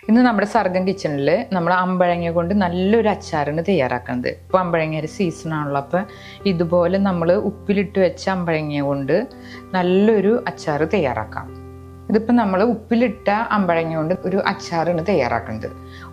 ഇന്ന് നമ്മുടെ സർഗം കിച്ചണിൽ നമ്മൾ അമ്പഴങ്ങ കൊണ്ട് നല്ലൊരു അച്ചാറാണ് തയ്യാറാക്കുന്നത്. ഇപ്പോൾ അമ്പഴങ്ങയുടെ സീസണാണല്ലോ. അപ്പോൾ ഇതുപോലെ നമ്മൾ ഉപ്പിലിട്ട് വെച്ച അമ്പഴങ്ങ കൊണ്ട് നല്ലൊരു അച്ചാർ തയ്യാറാക്കാം. ഇതിപ്പോൾ നമ്മൾ ഉപ്പിലിട്ട അമ്പഴങ്ങ കൊണ്ട് ഒരു അച്ചാറാണ് തയ്യാറാക്കുന്നത്.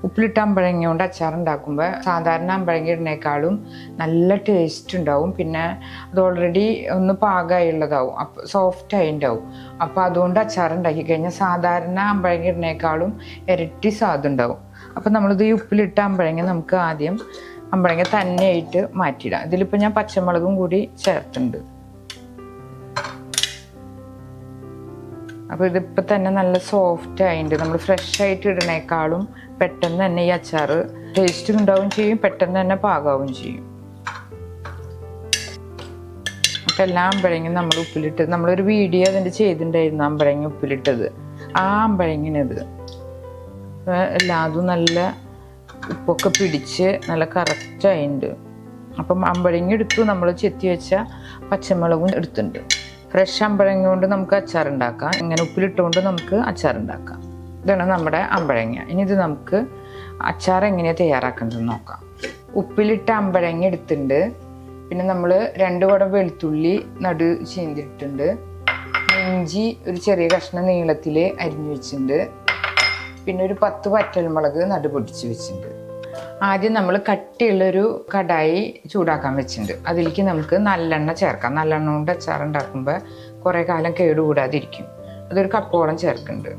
ഉപ്പിലിട്ട അമ്പഴങ്ങ കൊണ്ട് അച്ചാർ ഉണ്ടാക്കുമ്പോൾ സാധാരണ അമ്പഴങ്ങ ഇടുന്നേക്കാളും നല്ല ടേസ്റ്റ് ഉണ്ടാവും. പിന്നെ അത് ഓൾറെഡി ഒന്ന് പാകമായുള്ളതാവും, അപ്പോൾ സോഫ്റ്റായി ഉണ്ടാവും. അപ്പോൾ അതുകൊണ്ട് അച്ചാർ ഉണ്ടാക്കി കഴിഞ്ഞാൽ സാധാരണ അമ്പഴങ്ങ ഇടുന്നേക്കാളും ഇരട്ടി സ്വാദ് ഉണ്ടാവും. അപ്പോൾ നമ്മളിത് ഈ ഉപ്പിലിട്ട അമ്പഴങ്ങ നമുക്ക് ആദ്യം അമ്പഴങ്ങ തന്നെയായിട്ട് മാറ്റിയിടാം. ഇതിലിപ്പോൾ ഞാൻ പച്ചമുളകും കൂടി ചേർത്തുണ്ട്. അപ്പോൾ ഇതിപ്പോൾ തന്നെ നല്ല സോഫ്റ്റ് ആയിട്ട് നമ്മൾ ഫ്രഷ് ആയിട്ട് ഇടുന്നേക്കാളും പെട്ടെന്ന് തന്നെ ഈ അച്ചാർ ടേസ്റ്റ് ഉണ്ടാവും ചെയ്യും, പെട്ടെന്ന് തന്നെ പാകാവും ചെയ്യും. അപ്പം എല്ലാ അമ്പഴങ്ങയും നമ്മൾ ഉപ്പിലിട്ട് നമ്മളൊരു വീഡിയോ അതിൻ്റെ ചെയ്തിട്ടുണ്ടായിരുന്നു, അമ്പഴങ്ങ ഉപ്പിലിട്ടത്. ആ അമ്പഴങ്ങിനത് എല്ലാതും നല്ല ഉപ്പൊക്കെ പിടിച്ച് നല്ല കറക്റ്റായിട്ടുണ്ട്. അപ്പം അമ്പഴങ്ങ എടുത്തു, നമ്മൾ ചെത്തി വെച്ച പച്ചമുളകും എടുത്തിട്ടുണ്ട്. ഫ്രഷ് അമ്പഴങ്ങ കൊണ്ട് നമുക്ക് അച്ചാർ ഉണ്ടാക്കാം, ഇങ്ങനെ ഉപ്പിലിട്ടുകൊണ്ട് നമുക്ക് അച്ചാർ ഉണ്ടാക്കാം. ഇതാണ് നമ്മുടെ അമ്പഴങ്ങ. ഇനി ഇത് നമുക്ക് അച്ചാർ എങ്ങനെയാണ് തയ്യാറാക്കുന്നത് നോക്കാം. ഉപ്പിലിട്ട അമ്പഴങ്ങ എടുത്തിട്ടുണ്ട്. പിന്നെ നമ്മൾ 2 കുടം വെളുത്തുള്ളി നടു ചീന്തിയിട്ടുണ്ട്. ഇഞ്ചി ഒരു ചെറിയ കഷ്ണം നീളത്തിൽ അരിഞ്ഞു വെച്ചിട്ടുണ്ട്. പിന്നെ ഒരു 10 വറ്റൽമുളക് നടു പൊടിച്ച് വെച്ചിട്ടുണ്ട്. ആദ്യം നമ്മൾ കട്ടിയുള്ളൊരു കടായി ചൂടാക്കാൻ വെച്ചിട്ടുണ്ട്. അതിലേക്ക് നമുക്ക് നല്ലെണ്ണ ചേർക്കാം. നല്ലെണ്ണ കൊണ്ട് അച്ചാർ ഉണ്ടാക്കുമ്പോൾ കുറേ കാലം കേടുകൂടാതിരിക്കും. അതൊരു കപ്പോളം ചേർക്കുന്നുണ്ട്.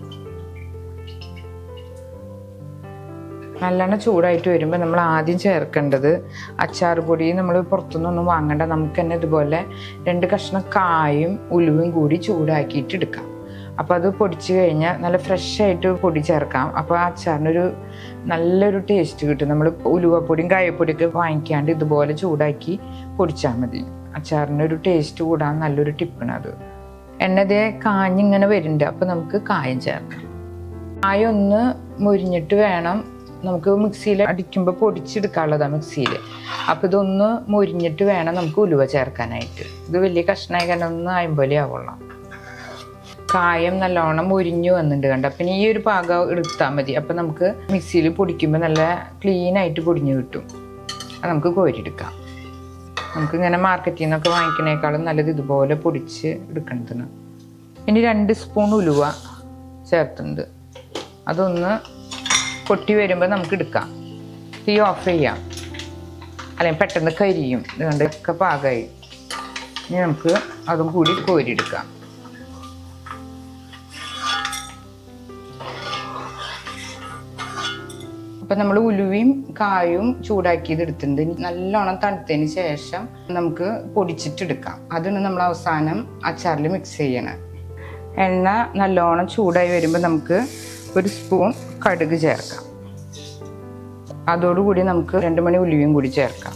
നല്ലെണ്ണ ചൂടായിട്ട് വരുമ്പോൾ നമ്മൾ ആദ്യം ചേർക്കേണ്ടത് അച്ചാർ പൊടി. നമ്മൾ പുറത്തുനിന്നൊന്നും വാങ്ങേണ്ട, നമുക്ക് തന്നെ ഇതുപോലെ 2 കഷ്ണം കായും ഉലുവയും കൂടി ചൂടാക്കിയിട്ട് എടുക്കാം. അപ്പോൾ അത് പൊടിച്ച് കഴിഞ്ഞാൽ നല്ല ഫ്രഷ് ആയിട്ട് പൊടി ചേർക്കാം. അപ്പോൾ ആ അച്ചാറിനൊരു നല്ലൊരു ടേസ്റ്റ് കിട്ടും. നമ്മൾ ഉലുവപ്പൊടിയും കായപ്പൊടിയൊക്കെ വാങ്ങിക്കാണ്ട് ഇതുപോലെ ചൂടാക്കി പൊടിച്ചാൽ മതി. അച്ചാറിനൊരു ടേസ്റ്റ് കൂടാൻ നല്ലൊരു ടിപ്പാണ് അത്. എണ്ണതേ കാഞ്ഞിങ്ങനെ വരുന്നുണ്ട്. അപ്പോൾ നമുക്ക് കായം ചേർക്കാം. കായം ഒന്ന് മുരിഞ്ഞിട്ട് വേണം നമുക്ക് മിക്സിയിൽ അടിക്കുമ്പോൾ പൊടിച്ചെടുക്കാനുള്ളതാണ് മിക്സിയിൽ. അപ്പോൾ ഇതൊന്ന് മുരിഞ്ഞിട്ട് വേണം നമുക്ക് ഉലുവ ചേർക്കാനായിട്ട്. ഇത് വലിയ കഷ്ണമായി കാരണം ഒന്ന് ആയുമ്പോലെ ആവുള്ളൂ. കായം നല്ലോണം മുരിഞ്ഞു വന്നിട്ടുണ്ട് കണ്ട. പിന്നെ ഈ ഒരു പാകം എടുത്താൽ മതി. അപ്പം നമുക്ക് മിക്സിയിൽ പൊടിക്കുമ്പോൾ നല്ല ക്ലീനായിട്ട് പൊടിഞ്ഞു കിട്ടും. അത് നമുക്ക് കോരിയെടുക്കാം. നമുക്കിങ്ങനെ മാർക്കറ്റിൽ നിന്നൊക്കെ വാങ്ങിക്കുന്നേക്കാളും നല്ലത് ഇതുപോലെ പൊടിച്ച് എടുക്കേണ്ടതാണ്. ഇനി 2 സ്പൂൺ ഉലുവ ചേർത്തുണ്ട്. അതൊന്ന് പൊട്ടി വരുമ്പോൾ നമുക്ക് എടുക്കാം. തീ ഓഫ് ചെയ്യാം, അല്ലെങ്കിൽ പെട്ടെന്ന് കരിയും. ഇതുകൊണ്ട് ഒക്കെ പാകമായി. ഇനി നമുക്ക് അതും കൂടി കോരിയെടുക്കാം. അപ്പം നമ്മൾ ഉലുവയും കായും ചൂടാക്കിയത് എടുത്തിട്ടുണ്ട്. നല്ലോണം തണുത്തതിന് ശേഷം നമുക്ക് പൊടിച്ചിട്ടെടുക്കാം. അതാണ് നമ്മൾ അവസാനം അച്ചാറിൽ മിക്സ് ചെയ്യണം. എണ്ണ നല്ലോണം ചൂടായി വരുമ്പോൾ നമുക്ക് 1 സ്പൂൺ കടുക് ചേർക്കാം. അതോടുകൂടി നമുക്ക് 2 മണി ഉലുവയും കൂടി ചേർക്കാം.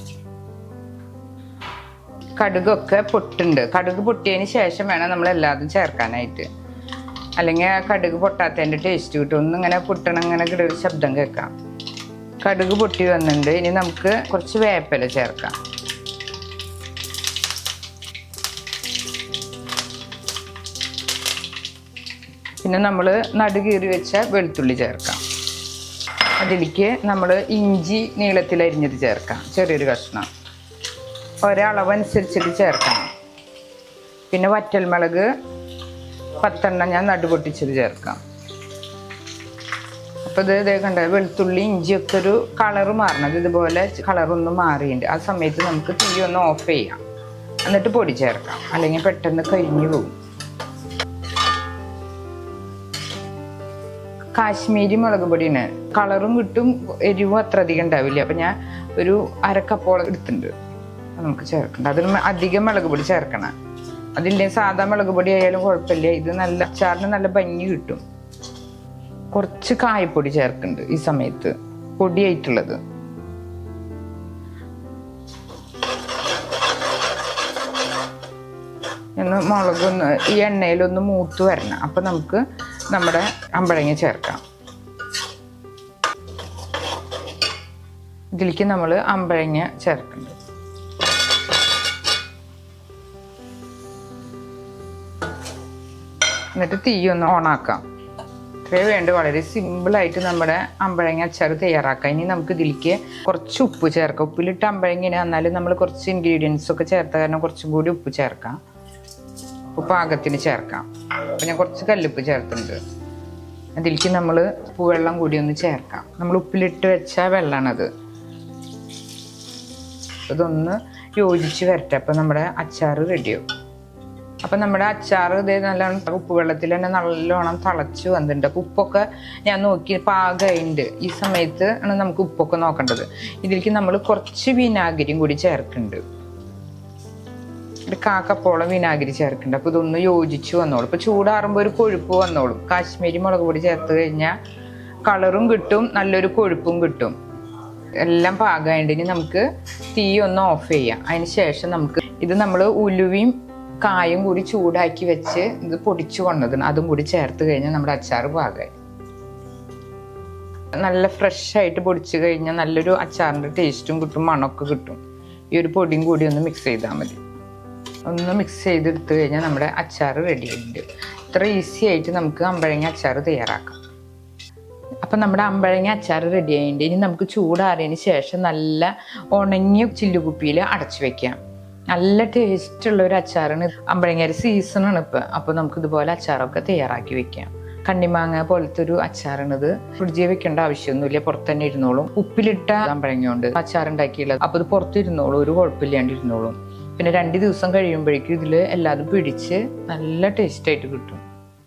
കടുകൊക്കെ പൊട്ടുണ്ട്. കടുക് പൊട്ടിയതിന് ശേഷം വേണം നമ്മൾ എല്ലാതും ചേർക്കാനായിട്ട്. അല്ലെങ്കിൽ കടുക് പൊട്ടാത്തതിൻ്റെ ടേസ്റ്റ് കിട്ടും. ഒന്നിങ്ങനെ പൊട്ടണം, ഇങ്ങനെ ഒരു ശബ്ദം കേൾക്കാം. കടുക് പൊട്ടി വന്നിട്ടുണ്ട്. ഇനി നമുക്ക് കുറച്ച് വേപ്പില ചേർക്കാം. പിന്നെ നമ്മൾ നടുകീറി വെച്ച വെളുത്തുള്ളി ചേർക്കാം. അതിലേക്ക് നമ്മൾ ഇഞ്ചി നീളത്തിൽ അരിഞ്ഞത് ചേർക്കാം, ചെറിയൊരു കഷ്ണം. ഒരളവനുസരിച്ചിട്ട് ചേർക്കാം. പിന്നെ വറ്റൽമുളക് 10 എണ്ണം ഞാൻ നടുപൊട്ടിച്ചത് ചേർക്കാം. അപ്പോൾ ഇത് കണ്ട വെളുത്തുള്ളി ഇഞ്ചിയൊക്കെ ഒരു കളറ് മാറണത് ഇതുപോലെ കളറൊന്ന് മാറിയിട്ടുണ്ട്. ആ സമയത്ത് നമുക്ക് തീ ഒന്ന് ഓഫ് ചെയ്യാം, എന്നിട്ട് പൊടി ചേർക്കാം, അല്ലെങ്കിൽ പെട്ടെന്ന് കരിഞ്ഞു പോകും. കാശ്മീരി മുളക് പൊടിയാണ്. കളറും കിട്ടും, എരിവും അത്ര അധികം ഉണ്ടാവില്ല. അപ്പം ഞാൻ ഒരു 1/2 കപ്പോളം എടുത്തിട്ടുണ്ട്. നമുക്ക് ചേർക്കണ്ട. അതിൽ അധികം മുളക് പൊടി ചേർക്കണം. അതിൻ്റെ സാധാ മുളക് പൊടി ആയാലും കുഴപ്പമില്ല. ഇത് നല്ല അച്ചാറിന് നല്ല ഭംഗി കിട്ടും. കുറച്ച് കായപ്പൊടി ചേർക്കുന്നുണ്ട് ഈ സമയത്ത്, പൊടിയായിട്ടുള്ളത്. മുളകൊന്ന് ഈ എണ്ണയിലൊന്ന് മൂത്ത് വരണം. അപ്പം നമുക്ക് നമ്മുടെ അമ്പഴങ്ങ ചേർക്കാം. ഇതിലേക്ക് നമ്മൾ അമ്പഴങ്ങ ചേർക്കുന്നുണ്ട്. എന്നിട്ട് തീ ഒന്ന് ഓണാക്കാം. ഇത്രേ വേണ്ട. വളരെ സിമ്പിളായിട്ട് നമ്മുടെ അമ്പഴങ്ങ അച്ചാർ തയ്യാറാക്കാം. ഇനി നമുക്ക് ഇതിലേക്ക് കുറച്ച് ഉപ്പ് ചേർക്കാം. ഉപ്പിലിട്ട് അമ്പഴങ്ങ എന്നാലും നമ്മൾ കുറച്ച് ഇൻഗ്രീഡിയൻസ് ഒക്കെ ചേർത്ത കാരണം കുറച്ചും കൂടി ഉപ്പ് ചേർക്കാം. ഉപ്പ് പാകത്തിന് ചേർക്കാം. അപ്പം ഞാൻ കുറച്ച് കല്ലുപ്പ് ചേർത്തിട്ടുണ്ട്. അതിലേക്ക് നമ്മൾ ഉപ്പുവെള്ളം കൂടി ഒന്ന് ചേർക്കാം. നമ്മൾ ഉപ്പിലിട്ട് വെച്ച വെള്ളമാണത്. ഇതൊന്ന് യോജിച്ച് വരട്ടെ. അപ്പം നമ്മുടെ അച്ചാർ റെഡിയാവും. അപ്പം നമ്മുടെ അച്ചാർ ഇതേ നല്ലോണം ഉപ്പുവെള്ളത്തിൽ തന്നെ നല്ലോണം തിളച്ച് വന്നിട്ടുണ്ട്. അപ്പോൾ ഉപ്പൊക്കെ ഞാൻ നോക്കി പാകമായിട്ടുണ്ട്. ഈ സമയത്ത് ആണ് നമുക്ക് ഉപ്പൊക്കെ നോക്കേണ്ടത്. ഇതിലേക്ക് നമ്മൾ കുറച്ച് വിനാഗിരിയും കൂടി ചേർക്കുന്നുണ്ട്. ഒരു കാക്കപ്പോളം വിനാഗിരി ചേർക്കുന്നുണ്ട്. അപ്പോൾ ഇതൊന്ന് യോജിച്ച് വന്നോളും. ഇപ്പോൾ ചൂടാറുമ്പോൾ ഒരു കൊഴുപ്പ് വന്നോളും. കാശ്മീരി മുളക് പൊടി ചേർത്ത് കഴിഞ്ഞാൽ കളറും കിട്ടും, നല്ലൊരു കൊഴുപ്പും കിട്ടും. എല്ലാം പാകമായിട്ട് ഇനി നമുക്ക് തീ ഒന്ന് ഓഫ് ചെയ്യാം. അതിന് ശേഷം നമുക്ക് ഇത് നമ്മൾ ഉലുവയും കായും കൂടി ചൂടാക്കി വെച്ച് ഇത് പൊടിച്ചു കൊണ്ടത് അതും കൂടി ചേർത്ത് കഴിഞ്ഞാൽ നമ്മുടെ അച്ചാർ പാകമായി. നല്ല ഫ്രഷ് ആയിട്ട് പൊടിച്ചു കഴിഞ്ഞാൽ നല്ലൊരു അച്ചാറിൻ്റെ ടേസ്റ്റും കിട്ടും, മണമൊക്കെ കിട്ടും. ഈ ഒരു പൊടിയും കൂടി ഒന്ന് മിക്സ് ചെയ്താൽ മതി. ഒന്ന് മിക്സ് ചെയ്തെടുത്ത് കഴിഞ്ഞാൽ നമ്മുടെ അച്ചാർ റെഡി ആയിട്ടുണ്ട്. ഇത്ര ഈസി ആയിട്ട് നമുക്ക് അമ്പഴങ്ങ അച്ചാർ തയ്യാറാക്കാം. അപ്പം നമ്മുടെ അമ്പഴങ്ങ അച്ചാർ റെഡി ആയിട്ടുണ്ട്. ഇനി നമുക്ക് ചൂടാറിയതിന് ശേഷം നല്ല ഉണങ്ങിയ ചില്ലുകുപ്പിയിൽ അടച്ചു വെക്കാം. നല്ല ടേസ്റ്റുള്ള ഒരു അച്ചാറാണ്. അമ്പഴങ്ങയുടെ സീസണാണ് ഇപ്പം. അപ്പോൾ നമുക്ക് ഇതുപോലെ അച്ചാറൊക്കെ തയ്യാറാക്കി വെക്കാം. കണ്ണിമാങ്ങ പോലത്തെ ഒരു അച്ചാറാണിത്. ഫ്രിഡ്ജിൽ വെക്കേണ്ട ആവശ്യമൊന്നുമില്ല, പുറത്ത് തന്നെ ഇരുന്നോളും. ഉപ്പിലിട്ട അമ്പഴങ്ങ കൊണ്ട് അച്ചാറുണ്ടാക്കിയുള്ളത്. അപ്പോൾ ഇത് പുറത്തിരുന്നോളും, ഒരു കുഴപ്പമില്ലാണ്ടിരുന്നോളും. പിന്നെ 2 ദിവസം കഴിയുമ്പോഴേക്കും ഇതിൽ എല്ലാതും പിടിച്ച് നല്ല ടേസ്റ്റായിട്ട് കിട്ടും.